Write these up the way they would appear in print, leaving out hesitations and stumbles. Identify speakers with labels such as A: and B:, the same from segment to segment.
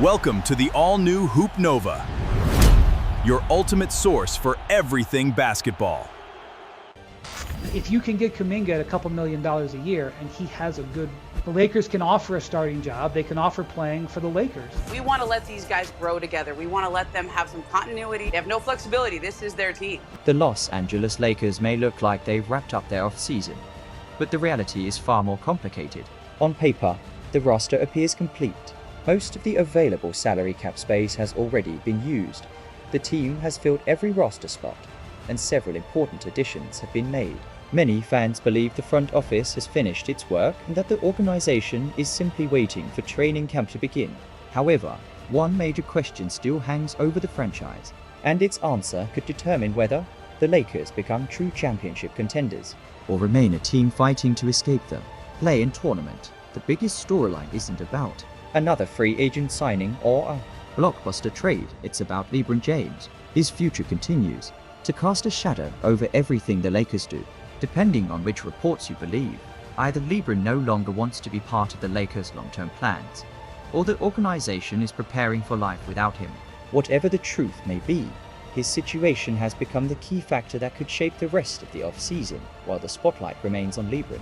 A: Welcome to the all-new Hoop Nova, your ultimate source for everything basketball.
B: If you can get Kuminga at a couple $1 million a year and he has a good, the Lakers can offer a starting job. They can offer playing for the Lakers.
C: We want to let these guys grow together. We want to let them have some continuity. They have no flexibility. This is their team.
D: The Los Angeles Lakers may look like they've wrapped up their offseason, but the reality is far more complicated. On paper, the roster appears complete. Most of the available salary cap space has already been used. The team has filled every roster spot, and several important additions have been made. Many fans believe the front office has finished its work and that the organization is simply waiting for training camp to begin. However, one major question still hangs over the franchise, and its answer could determine whether the Lakers become true championship contenders or remain a team fighting to escape the play-in tournament. The biggest storyline isn't about another free agent signing or a blockbuster trade. It's about LeBron James. His future continues to cast a shadow over everything the Lakers do. Depending on which reports you believe, either LeBron no longer wants to be part of the Lakers' long-term plans, or the organization is preparing for life without him. Whatever the truth may be, his situation has become the key factor that could shape the rest of the offseason, while the spotlight remains on LeBron.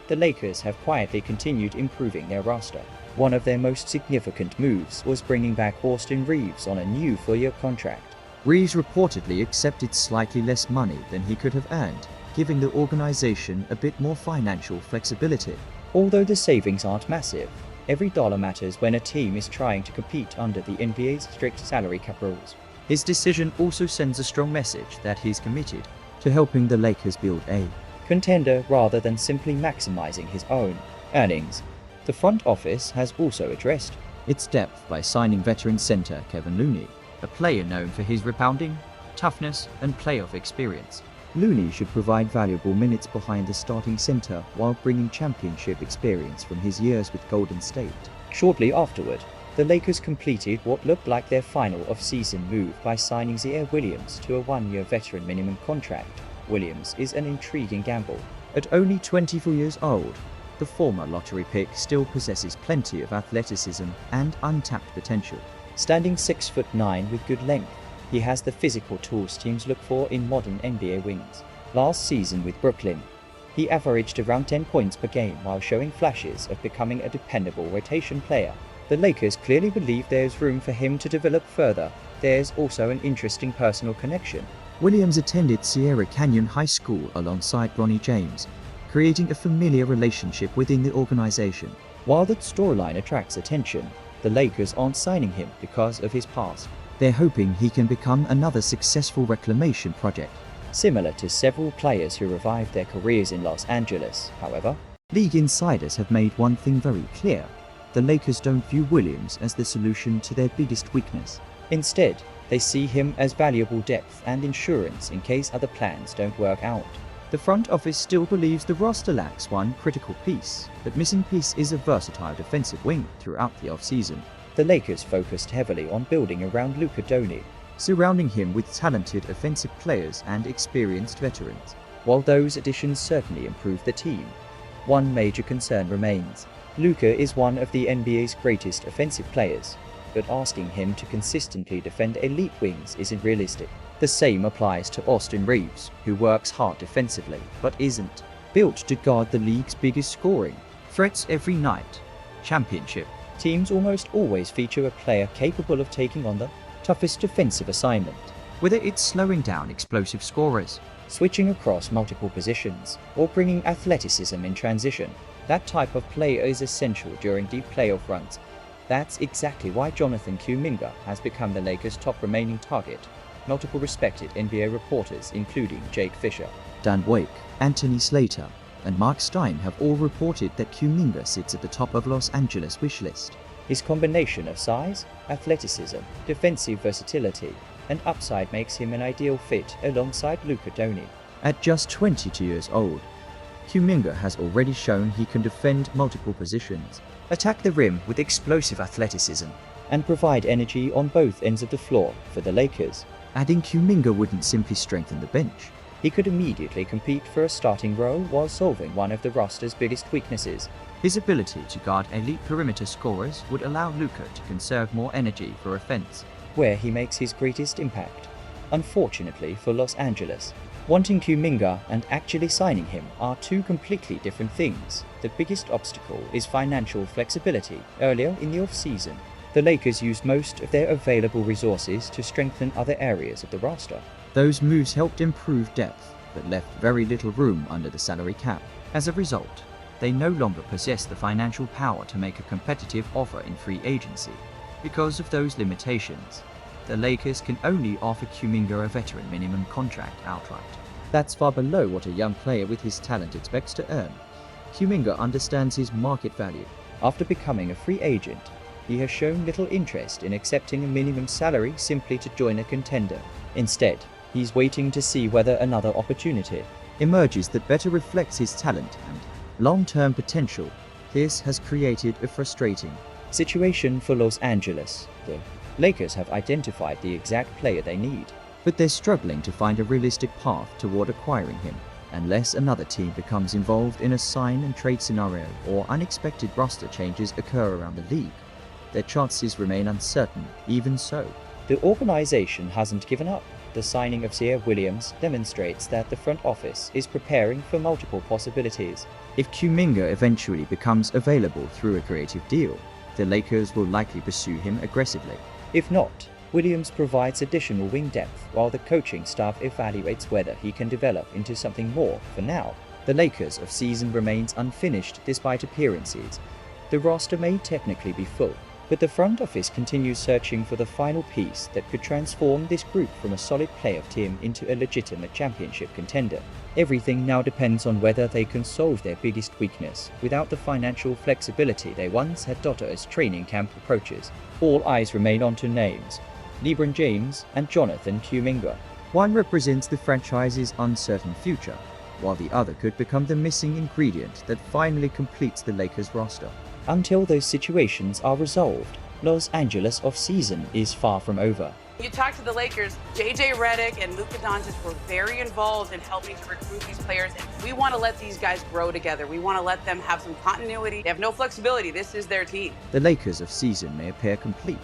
D: The Lakers have quietly continued improving their roster. One of their most significant moves was bringing back Austin Reaves on a new four-year contract. Reaves reportedly accepted slightly less money than he could have earned, giving the organization a bit more financial flexibility. Although the savings aren't massive, every dollar matters when a team is trying to compete under the NBA's strict salary cap rules. His decision also sends a strong message that he's committed to helping the Lakers build a contender rather than simply maximizing his own earnings. The front office has also addressed its depth by signing veteran center Kevin Looney, a player known for his rebounding, toughness, and playoff experience. Looney should provide valuable minutes behind the starting center while bringing championship experience from his years with Golden State. Shortly afterward, the Lakers completed what looked like their final off-season move by signing Ziaire Williams to a one-year veteran minimum contract. Williams is an intriguing gamble. At only 24 years old, the former lottery pick still possesses plenty of athleticism and untapped potential. Standing 6'9" with good length, he has the physical tools teams look for in modern NBA wings. Last season with Brooklyn, he averaged around 10 points per game while showing flashes of becoming a dependable rotation player. The Lakers clearly believe there's room for him to develop further. There's also an interesting personal connection. Williams attended Sierra Canyon High School alongside Bronny James, creating a familiar relationship within the organization. While that storyline attracts attention, the Lakers aren't signing him because of his past. They're hoping he can become another successful reclamation project, similar to several players who revived their careers in Los Angeles. However, league insiders have made one thing very clear: the Lakers don't view Williams as the solution to their biggest weakness. Instead, they see him as valuable depth and insurance in case other plans don't work out. The front office still believes the roster lacks one critical piece. That missing piece is a versatile defensive wing throughout the offseason. The Lakers focused heavily on building around Luka Dončić, surrounding him with talented offensive players and experienced veterans. While those additions certainly improved the team, one major concern remains. Luka is one of the NBA's greatest offensive players, but asking him to consistently defend elite wings isn't realistic. The same applies to Austin Reaves, who works hard defensively, but isn't built to guard the league's biggest scoring threats every night. Championship teams almost always feature a player capable of taking on the toughest defensive assignment, whether it's slowing down explosive scorers, switching across multiple positions, or bringing athleticism in transition. That type of play is essential during deep playoff runs. That's exactly why Jonathan Kuminga has become the Lakers' top remaining target. Multiple respected NBA reporters, including Jake Fisher, Dan Wake, Anthony Slater, and Mark Stein, have all reported that Kuminga sits at the top of Los Angeles' wish list. His combination of size, athleticism, defensive versatility, and upside makes him an ideal fit alongside Luka Dončić. At just 22 years old, Kuminga has already shown he can defend multiple positions, attack the rim with explosive athleticism, and provide energy on both ends of the floor for the Lakers. Adding Kuminga wouldn't simply strengthen the bench, he could immediately compete for a starting role while solving one of the roster's biggest weaknesses. His ability to guard elite perimeter scorers would allow Luka to conserve more energy for offense, where he makes his greatest impact. Unfortunately for Los Angeles, wanting Kuminga and actually signing him are two completely different things. The biggest obstacle is financial flexibility. Earlier in the offseason, the Lakers used most of their available resources to strengthen other areas of the roster. Those moves helped improve depth, but left very little room under the salary cap. As a result, they no longer possess the financial power to make a competitive offer in free agency. Because of those limitations, the Lakers can only offer Kuminga a veteran minimum contract outright. That's far below what a young player with his talent expects to earn. Kuminga understands his market value. After becoming a free agent, he has shown little interest in accepting a minimum salary simply to join a contender. Instead, he's waiting to see whether another opportunity emerges that better reflects his talent and long-term potential. This has created a frustrating situation for Los Angeles. The Lakers have identified the exact player they need, but they're struggling to find a realistic path toward acquiring him. Unless another team becomes involved in a sign and trade scenario or unexpected roster changes occur around the league, their chances remain uncertain. Even so, the organization hasn't given up. The signing of Ziaire Williams demonstrates that the front office is preparing for multiple possibilities. If Kuminga eventually becomes available through a creative deal, the Lakers will likely pursue him aggressively. If not, Williams provides additional wing depth while the coaching staff evaluates whether he can develop into something more. For now, the Lakers' offseason remains unfinished despite appearances. The roster may technically be full, but the front office continues searching for the final piece that could transform this group from a solid playoff team into a legitimate championship contender. Everything now depends on whether they can solve their biggest weakness without the financial flexibility they once had dotted as training camp approaches. All eyes remain on two names: LeBron James and Jonathan Kuminga. One represents the franchise's uncertain future, while the other could become the missing ingredient that finally completes the Lakers roster. Until those situations are resolved, Los Angeles offseason is far from over.
C: You talk to the Lakers, JJ Redick and Luka Dončić were very involved in helping to recruit these players. And we want to let these guys grow together. We want to let them have some continuity. They have no flexibility. This is their team.
D: The Lakers offseason may appear complete,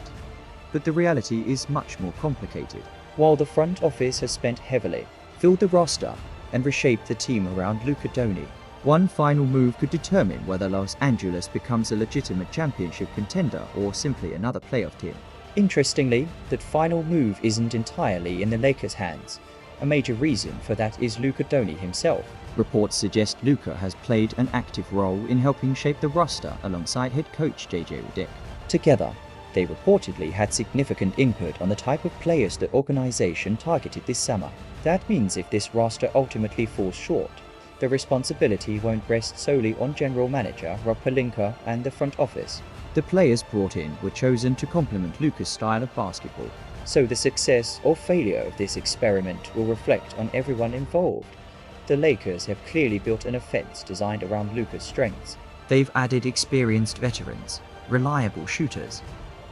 D: but the reality is much more complicated. While the front office has spent heavily, filled the roster, and reshaped the team around Luka Dončić, one final move could determine whether Los Angeles becomes a legitimate championship contender or simply another playoff team. Interestingly, that final move isn't entirely in the Lakers' hands. A major reason for that is Luka Dončić himself. Reports suggest Luka has played an active role in helping shape the roster alongside head coach JJ Redick. Together, they reportedly had significant input on the type of players the organization targeted this summer. That means if this roster ultimately falls short, the responsibility won't rest solely on general manager Rob Pelinka and the front office. The players brought in were chosen to complement Luka's style of basketball, so the success or failure of this experiment will reflect on everyone involved. The Lakers have clearly built an offense designed around Luka's strengths. They've added experienced veterans, reliable shooters,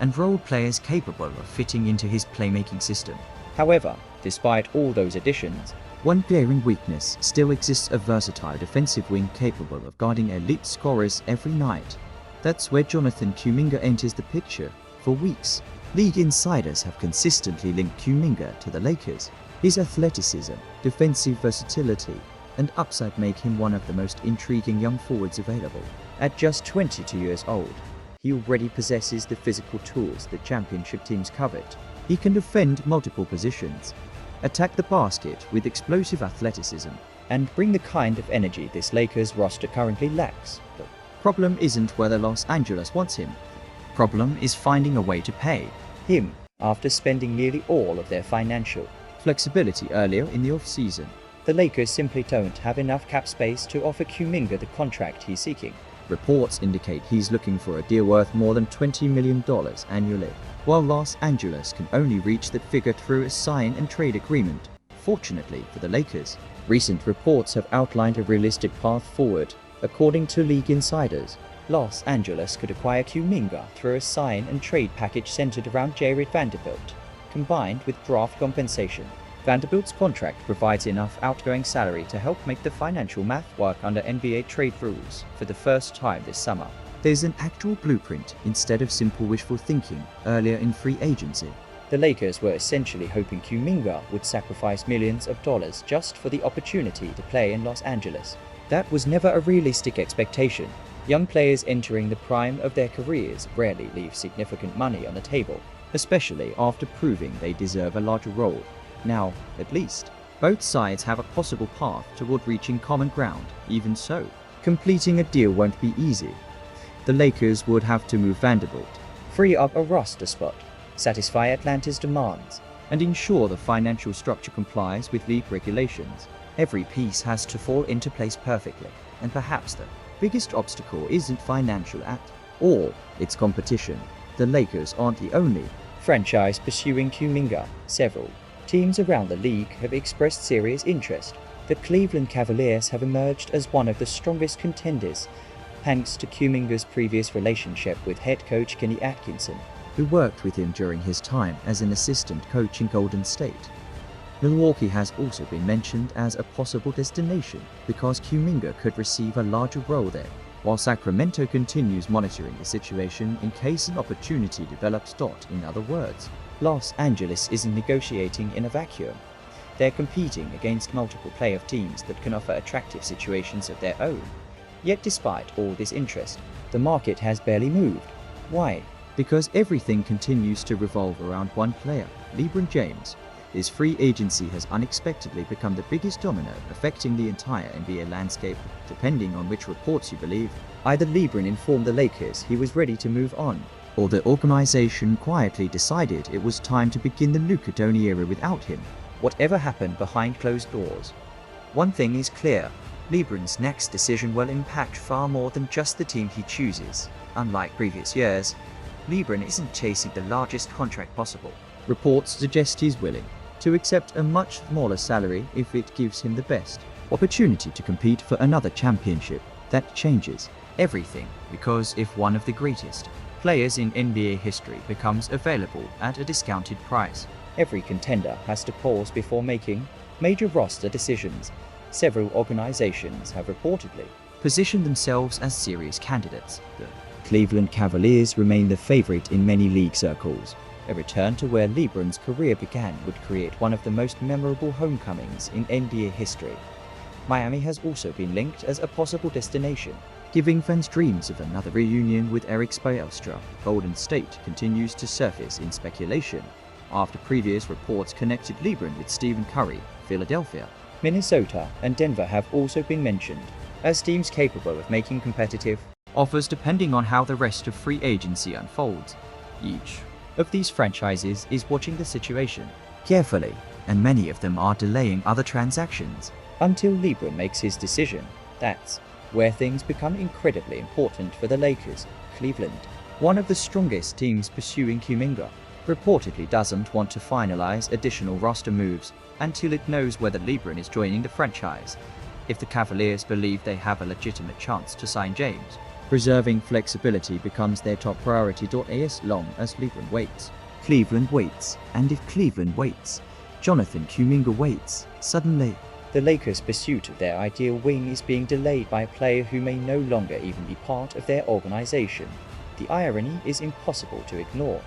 D: and role players capable of fitting into his playmaking system. However, despite all those additions, one glaring weakness still exists: a versatile defensive wing capable of guarding elite scorers every night. That's where Jonathan Kuminga enters the picture. For weeks, league insiders have consistently linked Kuminga to the Lakers. His athleticism, defensive versatility, and upside make him one of the most intriguing young forwards available. At just 22 years old, he already possesses the physical tools that championship teams covet. He can defend multiple positions, attack the basket with explosive athleticism, and bring the kind of energy this Lakers roster currently lacks. The problem isn't whether Los Angeles wants him. The problem is finding a way to pay him after spending nearly all of their financial flexibility earlier in the offseason. The Lakers simply don't have enough cap space to offer Kuminga the contract he's seeking. Reports indicate he's looking for a deal worth more than $20 million annually, while Los Angeles can only reach that figure through a sign and trade agreement. Fortunately for the Lakers, recent reports have outlined a realistic path forward. According to league insiders, Los Angeles could acquire Kuminga through a sign and trade package centered around Jared Vanderbilt, combined with draft compensation. Vanderbilt's contract provides enough outgoing salary to help make the financial math work under NBA trade rules for the first time this summer. There's an actual blueprint instead of simple wishful thinking earlier in free agency. The Lakers were essentially hoping Kuminga would sacrifice millions of dollars just for the opportunity to play in Los Angeles. That was never a realistic expectation. Young players entering the prime of their careers rarely leave significant money on the table, especially after proving they deserve a larger role. Now, at least, both sides have a possible path toward reaching common ground. Even so, completing a deal won't be easy. The Lakers would have to move Vanderbilt, free up a roster spot, satisfy Atlanta's demands, and ensure the financial structure complies with league regulations. Every piece has to fall into place perfectly, and perhaps the biggest obstacle isn't financial at all, it's competition. The Lakers aren't the only franchise pursuing Kuminga. Several teams around the league have expressed serious interest. The Cleveland Cavaliers have emerged as one of the strongest contenders, thanks to Kuminga's previous relationship with head coach Kenny Atkinson, who worked with him during his time as an assistant coach in Golden State. Milwaukee has also been mentioned as a possible destination because Kuminga could receive a larger role there, while Sacramento continues monitoring the situation in case an opportunity develops. In other words, Los Angeles isn't negotiating in a vacuum. They're competing against multiple playoff teams that can offer attractive situations of their own. Yet despite all this interest, the market has barely moved. Why? Because everything continues to revolve around one player, LeBron James. His free agency has unexpectedly become the biggest domino affecting the entire NBA landscape. Depending on which reports you believe, either LeBron informed the Lakers he was ready to move on, or the organization quietly decided it was time to begin the Luka Dončić era without him. Whatever happened behind closed doors, one thing is clear: LeBron's next decision will impact far more than just the team he chooses. Unlike previous years, LeBron isn't chasing the largest contract possible. Reports suggest he's willing to accept a much smaller salary if it gives him the best opportunity to compete for another championship. That changes everything, because if one of the greatest players in NBA history becomes available at a discounted price, every contender has to pause before making major roster decisions. Several organizations have reportedly positioned themselves as serious candidates. The Cleveland Cavaliers remain the favorite in many league circles. A return to where LeBron's career began would create one of the most memorable homecomings in NBA history. Miami has also been linked as a possible destination, giving fans dreams of another reunion with Eric Spoelstra. Golden State continues to surface in speculation after previous reports connected LeBron with Stephen Curry. Philadelphia, Minnesota, and Denver have also been mentioned as teams capable of making competitive offers depending on how the rest of free agency unfolds. Each of these franchises is watching the situation carefully, and many of them are delaying other transactions until LeBron makes his decision. That's where things become incredibly important for the Lakers. Cleveland, one of the strongest teams pursuing Kuminga, reportedly doesn't want to finalize additional roster moves until it knows whether LeBron is joining the franchise. If the Cavaliers believe they have a legitimate chance to sign James, preserving flexibility becomes their top priority. As long as LeBron waits, Cleveland waits, and if Cleveland waits, Jonathan Kuminga waits. Suddenly, the Lakers' pursuit of their ideal wing is being delayed by a player who may no longer even be part of their organization. The irony is impossible to ignore.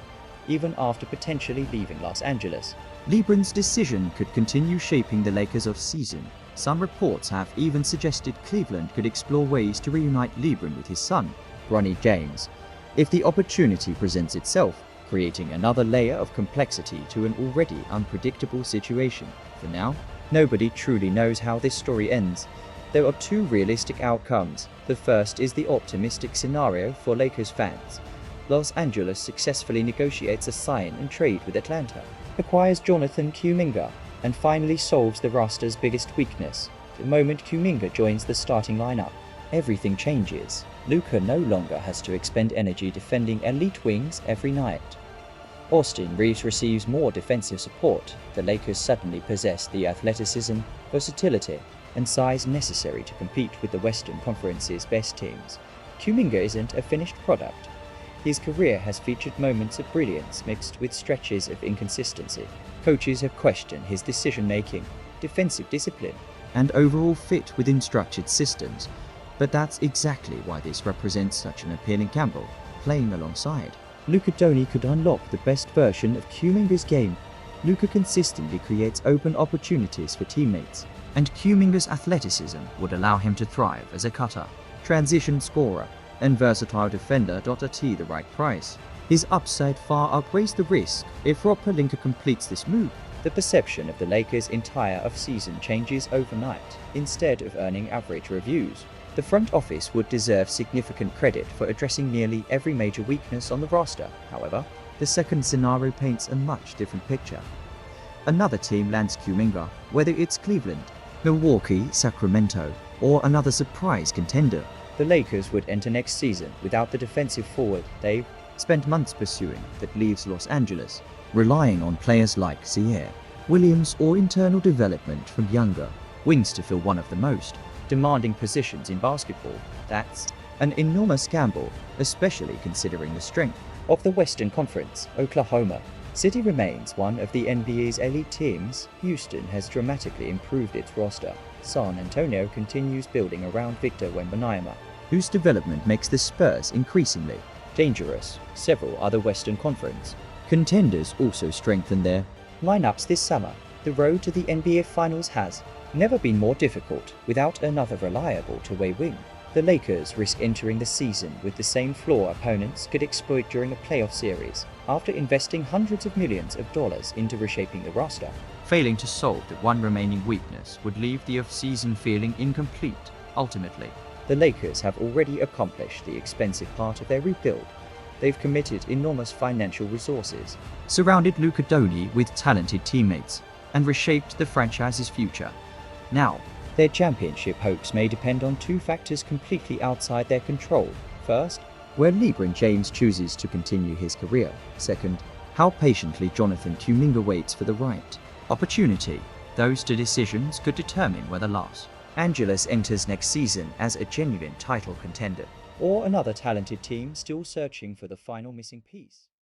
D: Even after potentially leaving Los Angeles, LeBron's decision could continue shaping the Lakers' offseason. Some reports have even suggested Cleveland could explore ways to reunite LeBron with his son, Bronny James, if the opportunity presents itself, creating another layer of complexity to an already unpredictable situation. For now, nobody truly knows how this story ends. There are two realistic outcomes. The first is the optimistic scenario for Lakers fans. Los Angeles successfully negotiates a sign and trade with Atlanta, acquires Jonathan Kuminga, and finally solves the roster's biggest weakness. The moment Kuminga joins the starting lineup, everything changes. Luka no longer has to expend energy defending elite wings every night. Austin Reeves receives more defensive support. The Lakers suddenly possess the athleticism, versatility, and size necessary to compete with the Western Conference's best teams. Kuminga isn't a finished product. His career has featured moments of brilliance mixed with stretches of inconsistency. Coaches have questioned his decision-making, defensive discipline, and overall fit within structured systems, but that's exactly why this represents such an appealing gamble. Playing alongside Luka Dončić could unlock the best version of Kuminga's game. Luka consistently creates open opportunities for teammates, and Kuminga's athleticism would allow him to thrive as a cutter, transition scorer, and versatile defender. At the right price, his upside far outweighs the risk. If Rob Pelinka completes this move, the perception of the Lakers' entire offseason changes overnight. Instead of earning average reviews, the front office would deserve significant credit for addressing nearly every major weakness on the roster. However, the second scenario paints a much different picture. Another team lands Kuminga, whether it's Cleveland, Milwaukee, Sacramento, or another surprise contender. The Lakers would enter next season without the defensive forward they've spent months pursuing that leaves Los Angeles, relying on players like Ziaire Williams or internal development from younger wings to fill one of the most demanding positions in basketball. That's an enormous gamble, especially considering the strength of the Western Conference. Oklahoma City remains one of the NBA's elite teams. Houston has dramatically improved its roster. San Antonio continues building around Victor Wembanyama, whose development makes the Spurs increasingly dangerous. Several other Western Conference contenders also strengthen their lineups this summer. The road to the NBA Finals has never been more difficult without another reliable two-way wing. The Lakers risk entering the season with the same flaw opponents could exploit during a playoff series after investing hundreds of millions of dollars into reshaping the roster. Failing to solve that one remaining weakness would leave the offseason feeling incomplete. Ultimately, the Lakers have already accomplished the expensive part of their rebuild. They've committed enormous financial resources, surrounded Luka Dončić with talented teammates, and reshaped the franchise's future. Now, their championship hopes may depend on two factors completely outside their control. First, where LeBron James chooses to continue his career. Second, how patiently Jonathan Kuminga waits for the right opportunity. Those two decisions could determine whether Los Angeles enters next season as a genuine title contender, or another talented team still searching for the final missing piece.